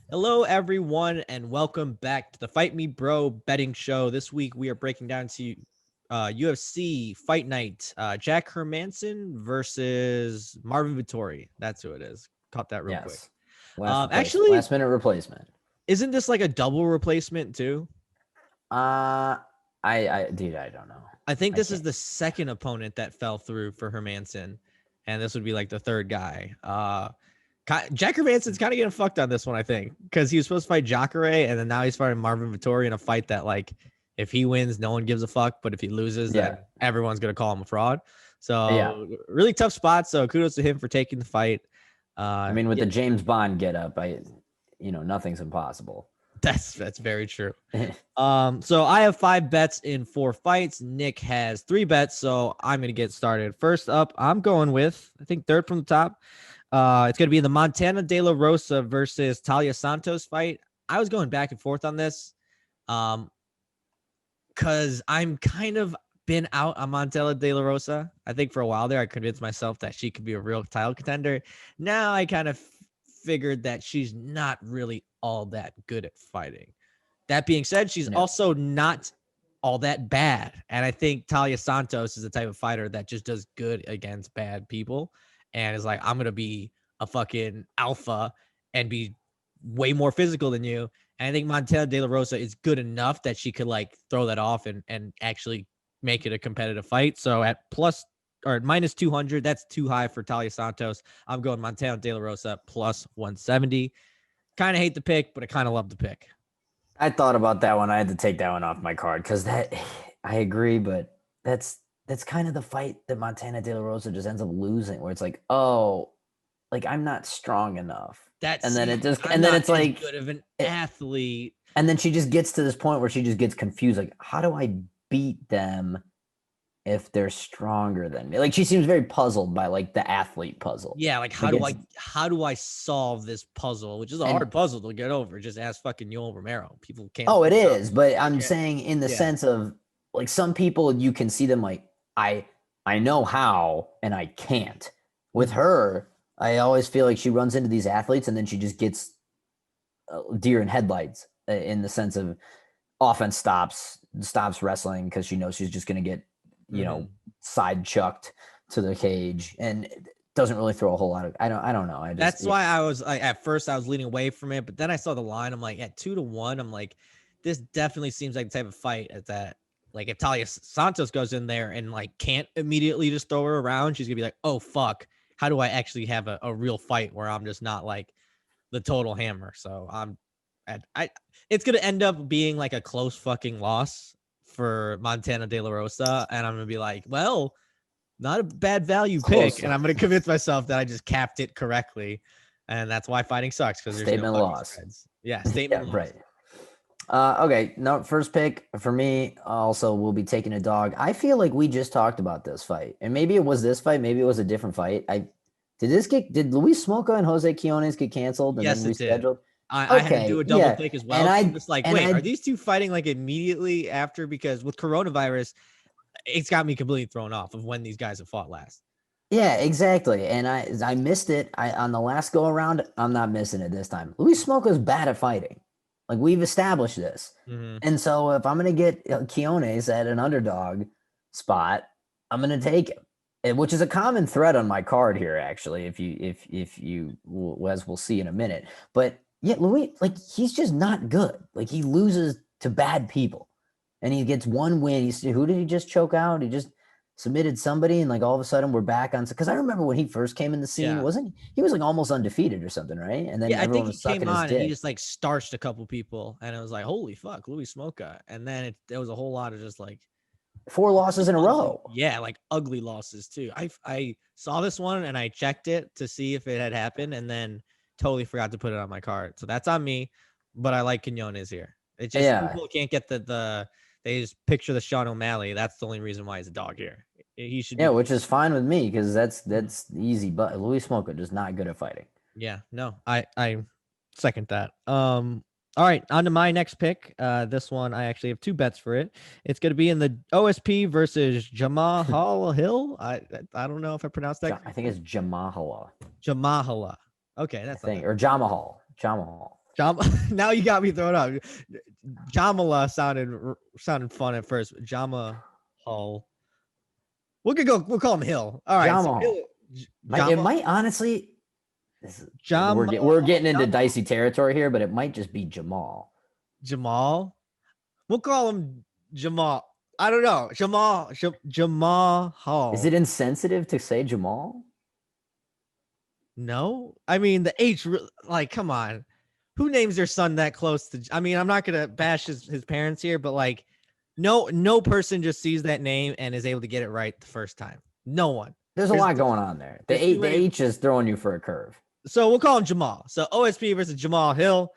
Hello, everyone, and welcome back to the Fight Me Bro betting show. This week, we are breaking down to UFC Fight Night. Jack Hermansson versus Marvin Vettori. That's who it is. Caught that real quick. Yes. Actually, Last minute replacement. isn't this like a double replacement too? Uh dude, I don't know. I think I this is can't. the second opponent that fell through for Hermansson, and this would be like the third guy. Jack Hermansson's kind of getting fucked on this one, I think, because he was supposed to fight Jacare, and then now he's fighting Marvin Vettori in a fight that, like, if he wins, no one gives a fuck, but if he loses, Yeah. then everyone's gonna call him a fraud. Yeah. So really tough spot. So kudos to him for taking the fight. I mean, with Yeah, the James Bond get up, nothing's impossible. that's very true. So I have 5 bets in 4 fights. Nick has 3 bets, so I'm gonna get started. First up, I'm going with, I think, third from the top. It's going to be the Montana De La Rosa versus Talia Santos fight. I was going back and forth on this because I'm kind of been out on Montana De La Rosa. I think for a while there, I convinced myself that she could be a real title contender. Now I kind of figured that she's not really all that good at fighting. That being said, she's also not all that bad. And I think Talia Santos is the type of fighter that just does good against bad people and is like, I'm going to be a fucking alpha and be way more physical than you. And I think Montana De La Rosa is good enough that she could like throw that off and actually make it a competitive fight. So at plus or minus 200, that's too high for Talia Santos. I'm going Montana De La Rosa plus 170. Kind of hate the pick, but I kind of love the pick. I thought about that one. I had to take that one off my card because that I agree, but that's kind of the fight that Montana De La Rosa just ends up losing, where it's like, oh, like I'm not strong enough. That's And then it just I'm and then not it's as like good of an athlete. and then she just gets to this point where she just gets confused. Like, how do I beat them if they're stronger than me? Like, she seems very puzzled by like the athlete puzzle. Yeah, like how do I solve this puzzle, which is a hard puzzle to get over. Just ask fucking Yoel Romero. People can't. Oh, it is, but I'm saying in the sense of like some people you can see them like I know how and I can't. With her, I always feel like she runs into these athletes and then she just gets deer in headlights in the sense of offense stops wrestling because she knows she's just going to get side chucked to the cage and doesn't really throw a whole lot of I don't know. That's why I was like, at first I was leaning away from it, but then I saw the line. I'm like, at 2-1, I'm like, this definitely seems like the type of fight at that. Like if Talia Santos goes in there and like can't immediately just throw her around, she's gonna be like, oh fuck, how do I actually have a real fight where I'm just not like the total hammer? So it's gonna end up being like a close fucking loss for Montana De La Rosa, and I'm gonna be like, well, not a bad value pick, and I'm going to convince myself that I just capped it correctly, and that's why fighting sucks because there's statement no loss. Spreads. Yeah, statement loss. Right. Okay, no, first pick for me. Also, we'll be taking a dog. I feel like we just talked about this fight, and maybe it was this fight, maybe it was a different fight. Did Luis Smolka and Jose Quinones get canceled and yes, then rescheduled? Did. I had to do a double pick as well. I'm just like, wait, are these two fighting like immediately after? Because with coronavirus, it's got me completely thrown off of when these guys have fought last. Yeah, exactly. And I missed it. On the last go around, I'm not missing it this time. Luis Smolka's bad at fighting. Like we've established this. Mm-hmm. And so if I'm going to get Quinones at an underdog spot, I'm going to take him, which is a common thread on my card here, actually, if you, as we'll see in a minute. But yeah, Luis, like he's just not good. Like he loses to bad people. And he gets one win. Who did he just choke out? He just submitted somebody, and like all of a sudden we're back on. Because I remember when he first came in the scene, wasn't he was like almost undefeated or something, right? And then everyone was sucking his dick. And he just like starched a couple people, and it was like, holy fuck, Luis Smolka. And then there was a whole lot of just like 4 losses in a row. Yeah, like ugly losses too. I saw this one and I checked it to see if it had happened, and then totally forgot to put it on my card. So that's on me. But I like Quinones here. It's just people can't get the they just picture the Sean O'Malley. That's the only reason why he's a dog here. He should. Yeah, which is fine with me because that's easy. But Luis Smolka just not good at fighting. Yeah, no, I second that. All right, on to my next pick. This one I actually have 2 bets for it. It's going to be in the OSP versus Jamal Hill. I don't know if I pronounced that. I think it's Jamahala. Jamahala. Okay, that's or Jamahal. Now you got me thrown up. Jamala sounded fun at first. Jama Hall. We'll call him Hill. All right. Jamal. So It might honestly. Jamal. We're getting into dicey territory here, but it might just be Jamal. Jamal. We'll call him Jamal. I don't know. Jamal Hall. Is it insensitive to say Jamal? No. I mean, the H, like, come on. Who names their son that close to? I mean, I'm not gonna bash his parents here, but like, no person just sees that name and is able to get it right the first time. No one. There's a lot going on there. The H is throwing you for a curve. So we'll call him Jamal. So OSP versus Jamal Hill.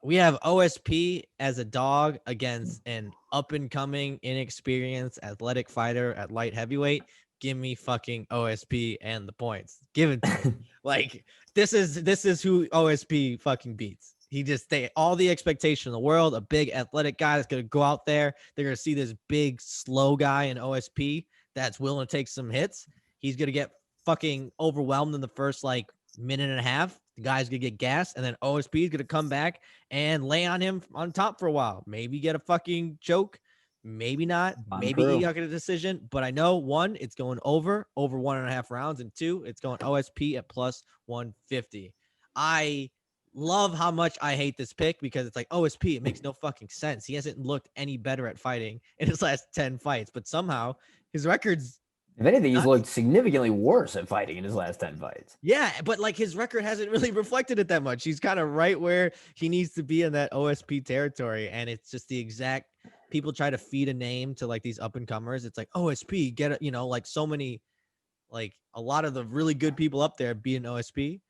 We have OSP as a dog against an up and coming, inexperienced, athletic fighter at light heavyweight. Give me fucking OSP and the points. Give it to me. Like, this is who OSP fucking beats. All the expectation in the world, a big athletic guy that's going to go out there. They're going to see this big, slow guy in OSP that's willing to take some hits. He's going to get fucking overwhelmed in the first like minute and a half. The guy's going to get gassed, and then OSP is going to come back and lay on him on top for a while. Maybe get a fucking choke. Maybe not. Maybe he got a decision. But I know, one, it's going over 1.5 rounds, and two, it's going OSP at plus 150. I love how much I hate this pick because it's like OSP. It makes no fucking sense. He hasn't looked any better at fighting in his last 10 fights, but somehow his record's. If anything, he's looked significantly worse at fighting in his last 10 fights. Yeah, but like his record hasn't really reflected it that much. He's kind of right where he needs to be in that OSP territory. And it's just the exact people try to feed a name to like these up and comers. It's like OSP, get it, like so many, like a lot of the really good people up there being OSP.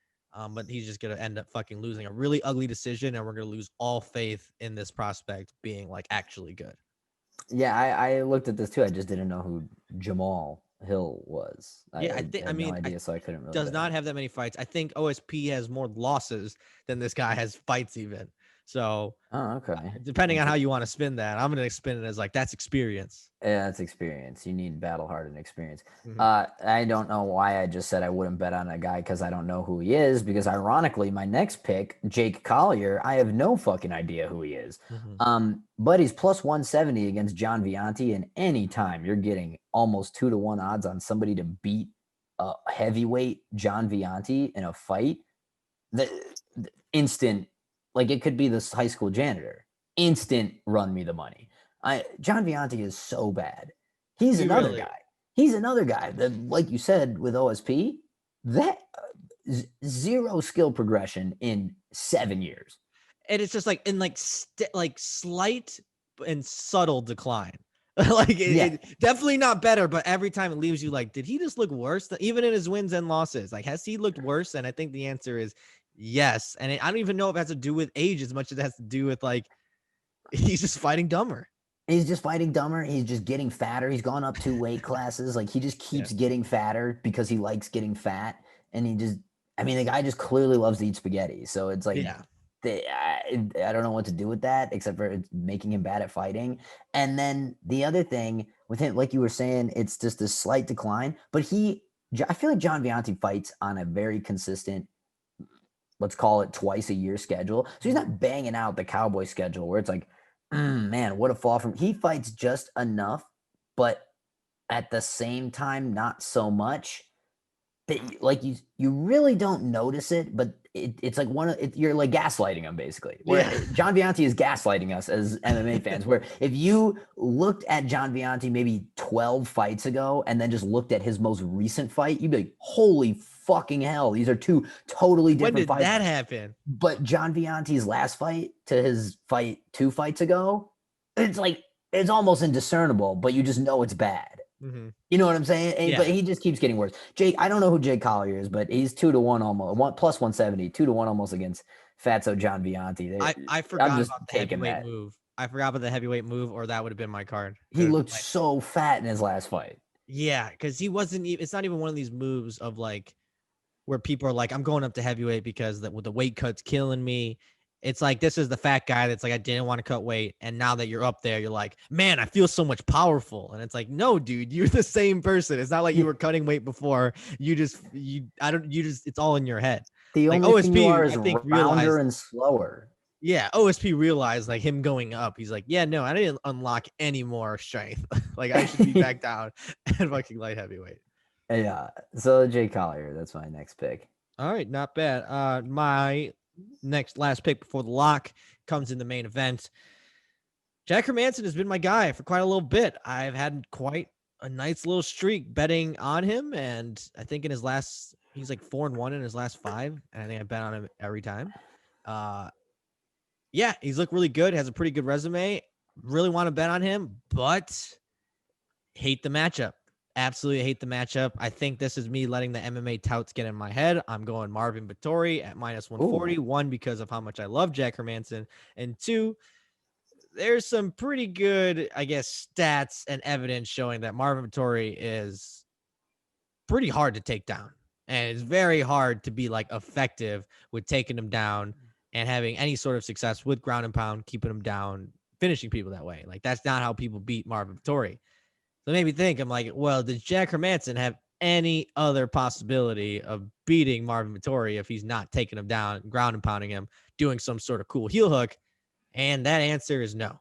But he's just going to end up fucking losing a really ugly decision. And we're going to lose all faith in this prospect being like actually good. Yeah, I looked at this too. I just didn't know who Jamal Hill was. Yeah, I had no idea, so I couldn't really. Does not have that many fights. I think OSP has more losses than this guy has fights even. So, okay. Depending on how you want to spin that, I'm gonna spin it as like that's experience. Yeah, that's experience. You need battle hardened experience. Mm-hmm. I don't know why I just said I wouldn't bet on a guy because I don't know who he is. Because ironically, my next pick, Jake Collier, I have no fucking idea who he is. Mm-hmm. But he's plus 170 against John Vianti, and anytime you're getting almost 2-1 odds on somebody to beat a heavyweight John Vianti in a fight, the instant, like it could be this high school janitor, instant run me the money. John Vianti is so bad. He's another guy. He's another guy that, like you said, with OSP, that zero skill progression in 7 years. And it's just like in like slight and subtle decline. It definitely not better, but every time it leaves you like, did he just look worse? Even in his wins and losses, like, has he looked worse? And I think the answer is yes. And I don't even know if it has to do with age as much as it has to do with like, he's just fighting dumber. He's just fighting dumber. He's just getting fatter. He's gone up 2 weight classes. Like he just keeps getting fatter because he likes getting fat. And the guy just clearly loves to eat spaghetti. So it's like, I don't know what to do with that except for it's making him bad at fighting. And then the other thing with him, like you were saying, it's just a slight decline. But I feel like John Vianti fights on a very consistent, let's call it twice a year schedule. So he's not banging out the Cowboy schedule where it's like, man, what a fall from. He fights just enough, but at the same time, not so much. Like you really don't notice it, but it's like you're like gaslighting him basically. Where John Vianti is gaslighting us as MMA fans. Where if you looked at John Vianti maybe 12 fights ago and then just looked at his most recent fight, you'd be like, holy fucking hell, these are 2 totally different fights. When did that happen? But John Vianti's last fight to his fight 2 fights ago, it's almost indiscernible, but you just know it's bad. Mm-hmm. You know what I'm saying? But he just keeps getting worse. Jake, I don't know who Jake Collier is, but he's 2-1 almost, plus 170, 2-1 almost against Fatso John Vianti. I forgot about the heavyweight move. I forgot about the heavyweight move, or that would have been my card. He looked so fat in his last fight. Yeah, because he wasn't. It's not even one of these moves of like where people are like, I'm going up to heavyweight because the weight cut's killing me. It's like, this is the fat guy that's like, I didn't want to cut weight. And now that you're up there, you're like, man, I feel so much powerful. And it's like, no, dude, you're the same person. It's not like you were cutting weight before. It's all in your head. The Like only thing you are OSP, is I think rounder realized, and slower. yeah, OSP realized like him going up. He's like, yeah, no, I didn't unlock any more strength. Like I should be back down at fucking light heavyweight. Yeah. So Jay Collier, that's my next pick. All right, not bad. My last pick before the lock comes in the main event. Jack Hermansson has been my guy for quite a little bit. I've had quite a nice little streak betting on him, and I think he's like 4-1 in his last 5, and I think I bet on him every time. Yeah, he's looked really good. Has a pretty good resume. Really want to bet on him, but hate the matchup. Absolutely hate the matchup. I think this is me letting the MMA touts get in my head. I'm going Marvin Vettori at minus 140. Ooh. One, because of how much I love Jack Hermansson, and two, there's some pretty good, I guess, stats and evidence showing that Marvin Vettori is pretty hard to take down. And it's very hard to be like effective with taking him down and having any sort of success with ground and pound, keeping him down, finishing people that way. Like that's not how people beat Marvin Vettori. So it made me think, I'm like, well, does Jack Hermansson have any other possibility of beating Marvin Vettori if he's not taking him down, ground and pounding him, doing some sort of cool heel hook? And that answer is no.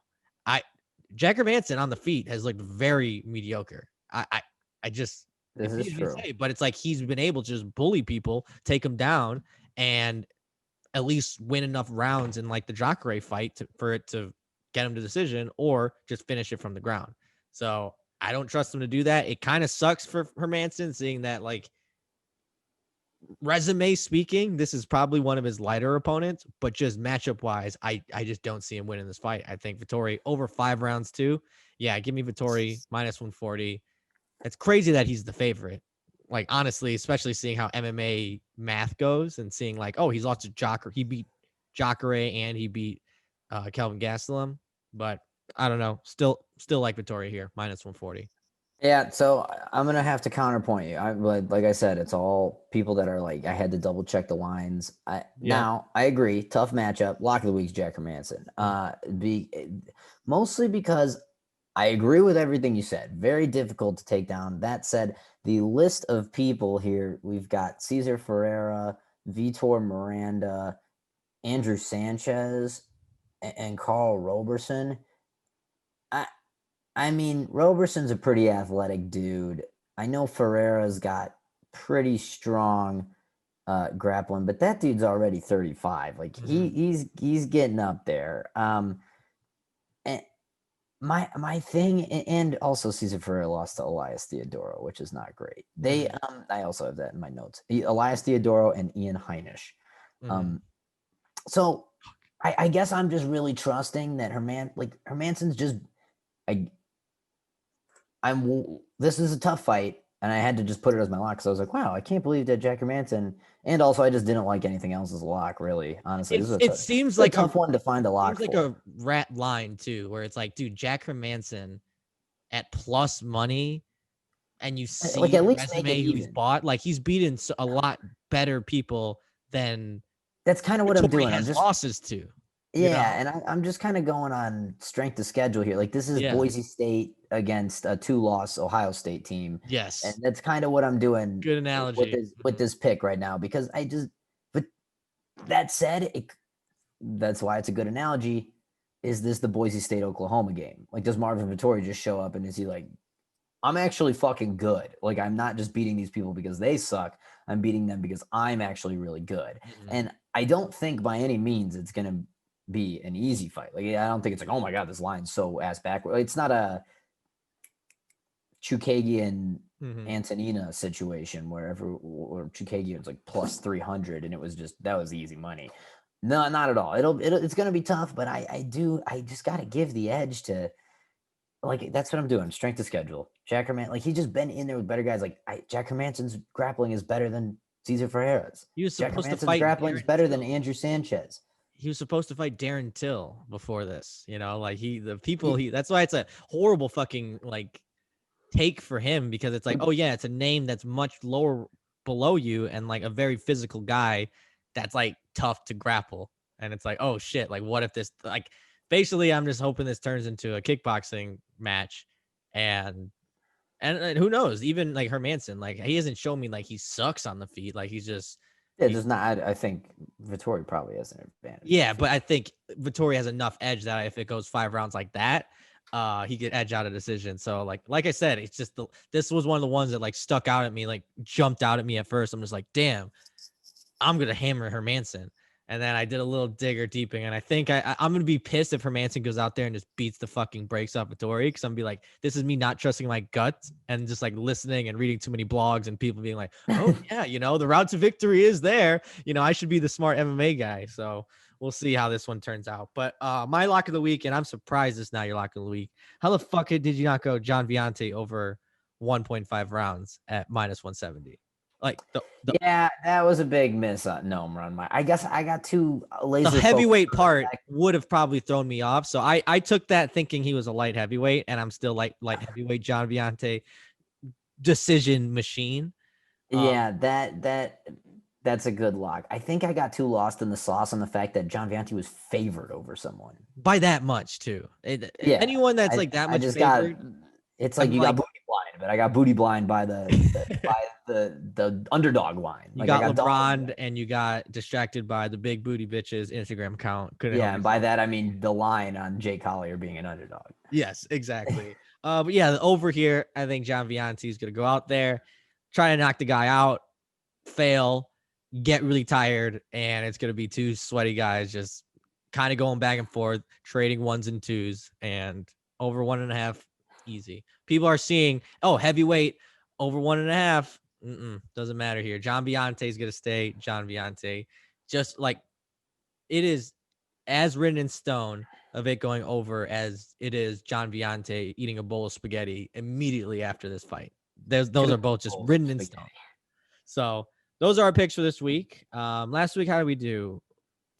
Jack Hermansson on the feet has looked very mediocre. I just, This it is pains me to true. say, but it's like he's been able to just bully people, take them down, and at least win enough rounds in like the Jacare fight for it to get him to decision or just finish it from the ground. So I don't trust him to do that. It kind of sucks for Hermansson, seeing that like resume speaking, this is probably one of his lighter opponents, but just matchup wise, I just don't see him winning this fight. I think Vettori over 5 rounds too. Yeah, give me Vettori minus 140. It's crazy that he's the favorite. Like honestly, especially seeing how MMA math goes and seeing like, oh, he's lost to Jacare. He beat Jacare and he beat Kelvin Gastelum. But I don't know. Still like Vettori here, minus 140. Yeah, so I'm gonna have to counterpoint you. Like I said, it's all people that are like I had to double check the lines. Yeah. Now I agree, tough matchup. Lock of the week's Jack Hermansson. Mostly because I agree with everything you said. Very difficult to take down. That said, the list of people here we've got Cesar Ferreira, Vitor Miranda, Andrew Sanchez, and Carl Roberson. I mean, Roberson's a pretty athletic dude. I know Ferreira's got pretty strong grappling, but that dude's already 35. Like he's getting up there. And my thing, and also Cesar Ferreira lost to Elias Theodoro, which is not great. I also have that in my notes. Elias Theodoro and Ian Heinisch. So I guess I'm just really trusting that Hermansson's just this is a tough fight, and I had to just put it as my lock because I was like, wow, I can't believe that Jack Hermansson, and also I just didn't like anything else as a lock, really. Honestly, It seems like a tough one to find a lock. Seems like a rat line too, where it's like, dude, Jack Hermansson at plus money, and you see like at the least make it resume who he's even. bought. Like he's beaten a lot better people than That's kind of what I'm doing. I'm just losses to. Yeah, and I'm just kind of going on strength of schedule here. Like this is Boise State against a 2-loss Ohio State team. Yes, and that's kind of what I'm doing. Good analogy with this pick right now because But that said, that's why it's a good analogy. Is this the Boise State Oklahoma game? Like, does Marvin Vettori just show up and is he like, I'm actually fucking good. Like, I'm not just beating these people because they suck. I'm beating them because I'm actually really good. And I don't think by any means it's going to be an easy fight. Like, I don't think it's like, oh my God, this line's so ass backward. It's not a Chukagian Antonina situation where Chukagian was like plus 300 and it was just, that was easy money. No, not at all. It's going to be tough, but I just got to give the edge to, like, that's what I'm doing. Strength of schedule. Jack Hermansson, like, he's just been in there with better guys. Like, Jack Hermansson's grappling is better than Cesar Ferreira's. Jack Hermansson's grappling is better than Andrew Sanchez. He was supposed to fight Darren Till before this, like that's why it's a horrible fucking like take for him because it's like, oh yeah, it's a name that's much lower below you and like a very physical guy that's like tough to grapple. And it's like, oh shit, like what if this, like, basically I'm just hoping this turns into a kickboxing match and who knows, even like Hermansson, like he hasn't shown me like he sucks on the feet. Like he's just Yeah, just not. I think Vettori probably has an advantage. Yeah, but I think Vettori has enough edge that if it goes 5 rounds like that, he could edge out a decision. So like I said, it's just this was one of the ones that like stuck out at me, like jumped out at me at first. I'm just like, damn, I'm gonna hammer Hermansson. And then I did a little digger deeping, and I think I'm gonna be pissed if Hermansson goes out there and just beats the fucking brakes off Vettori, because I'm gonna be like, this is me not trusting my gut and just like listening and reading too many blogs and people being like, oh yeah, the route to victory is there. I should be the smart MMA guy. So we'll see how this one turns out. But my lock of the week, and I'm surprised it's not your lock of the week. How the fuck did you not go John Viante over 1.5 rounds at -170? Like Yeah, that was a big miss on Gnome Run. I guess I got too laser. The heavyweight part would have probably thrown me off. So I took that thinking he was a light heavyweight, and I'm still light heavyweight John Viante decision machine. Yeah, that's a good lock. I think I got too lost in the sauce on the fact that John Viante was favored over someone by that much too. Anyone that's like that much favored. It's like you got booty blind, but I got booty blind by the underdog line. You got LeBron, and you got distracted by the big booty bitches Instagram account. And by that I mean the line on Jay Collier being an underdog. Yes, exactly. But yeah, over here, I think John Viante is gonna go out there, try to knock the guy out, fail, get really tired, and it's gonna be two sweaty guys just kind of going back and forth, trading 1s and 2s, and over 1.5. Easy. People are seeing, heavyweight over 1.5. Doesn't matter here. John Viante is going to stay John Viante. Just like it is as written in stone of it going over as it is John Viante eating a bowl of spaghetti immediately after this fight. Those are both just written in stone. So those are our picks for this week. Last week, how did we do?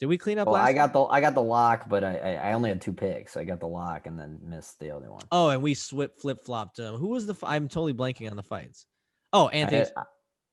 Did we clean up last week? I got the lock, but I only had 2 picks. I got the lock and then missed the other one. Oh, and we flip-flopped. Who was I'm totally blanking on the fights. Oh, Anthony.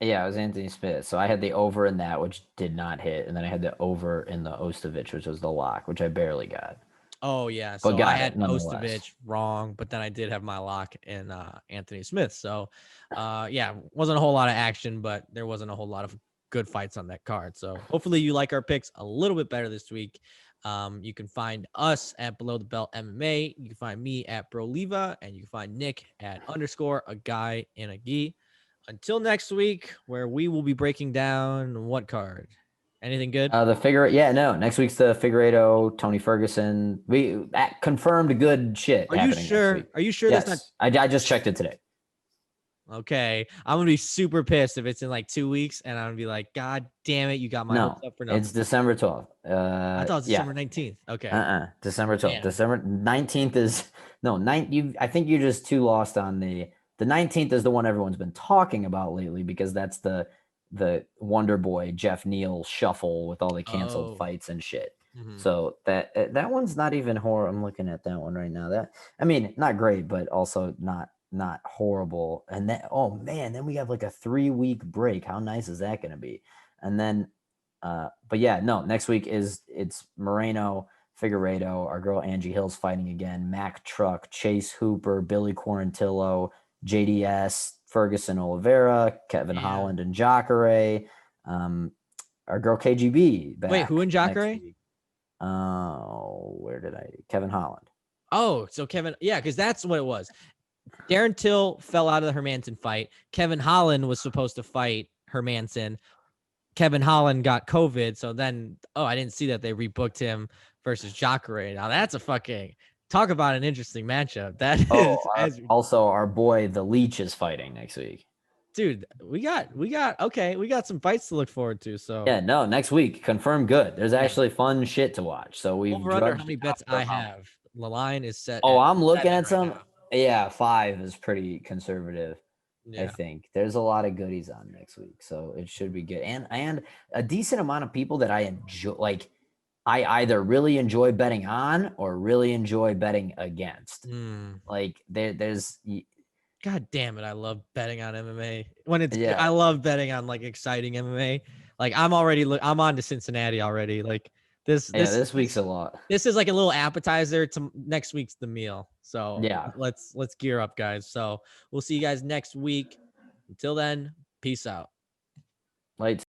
Yeah, it was Anthony Smith. So I had the over in that, which did not hit. And then I had the over in the Ostovich, which was the lock, which I barely got. Oh, yeah. So I had Ostovich wrong, but then I did have my lock in Anthony Smith. So, yeah, wasn't a whole lot of action, but there wasn't a whole lot of good fights on that card. So hopefully you like our picks a little bit better this week. You can find us at Below the Belt MMA. You can find me at Broliva, and you can find Nick at _a guy in a gi. Until next week, where we will be breaking down what card? Anything good? Next week's the Figueiredo, Tony Ferguson. That confirmed good shit. Are you sure? Are you sure yes. that's not? I just checked it today. Okay, I'm gonna be super pissed if it's in like 2 weeks, and I'm gonna be like, God damn it, you got my hopes up for nothing. It's December 12th. I thought it was December 19th. Okay. December 12th. Damn. December 19th is I think you're just too lost on the 19th is the one everyone's been talking about lately, because that's the Wonder Boy Jeff Neal shuffle with all the canceled fights and shit. Mm-hmm. So that one's not even horror. I'm looking at that one right now. Not great, but also not horrible. And then then we have like a 3-week break. How nice is that going to be? And then next week it's Moreno, Figueiredo, our girl Angie Hill's fighting again, Mac Truck, Chase Hooper, Billy Quarantillo, JDS, Ferguson Oliveira, Kevin Holland and Jacare, our girl KGB back. Wait, who in Jacare? Kevin Holland. Oh, so Kevin, because that's what it was. Darren Till fell out of the Hermansson fight. Kevin Holland was supposed to fight Hermansson. Kevin Holland got COVID, so then I didn't see that they rebooked him versus Jacare. Now that's a fucking talk about an interesting matchup. That is also our boy the Leech is fighting next week. Dude, we got some fights to look forward to. So next week confirmed good. There's actually fun shit to watch. So we've over under how many bets I have. The line is set. I'm looking at some. Right, yeah, 5 is pretty conservative. Yeah. I think there's a lot of goodies on next week, so it should be good. And a decent amount of people that I enjoy. Like, I either really enjoy betting on or really enjoy betting against. Like there's. God damn it! I love betting on MMA. I love betting on like exciting MMA. Like I'm on to Cincinnati already. Like this week's a lot. This is like a little appetizer to next week's the meal. So let's gear up, guys. So we'll see you guys next week. Until then, peace out. Lights.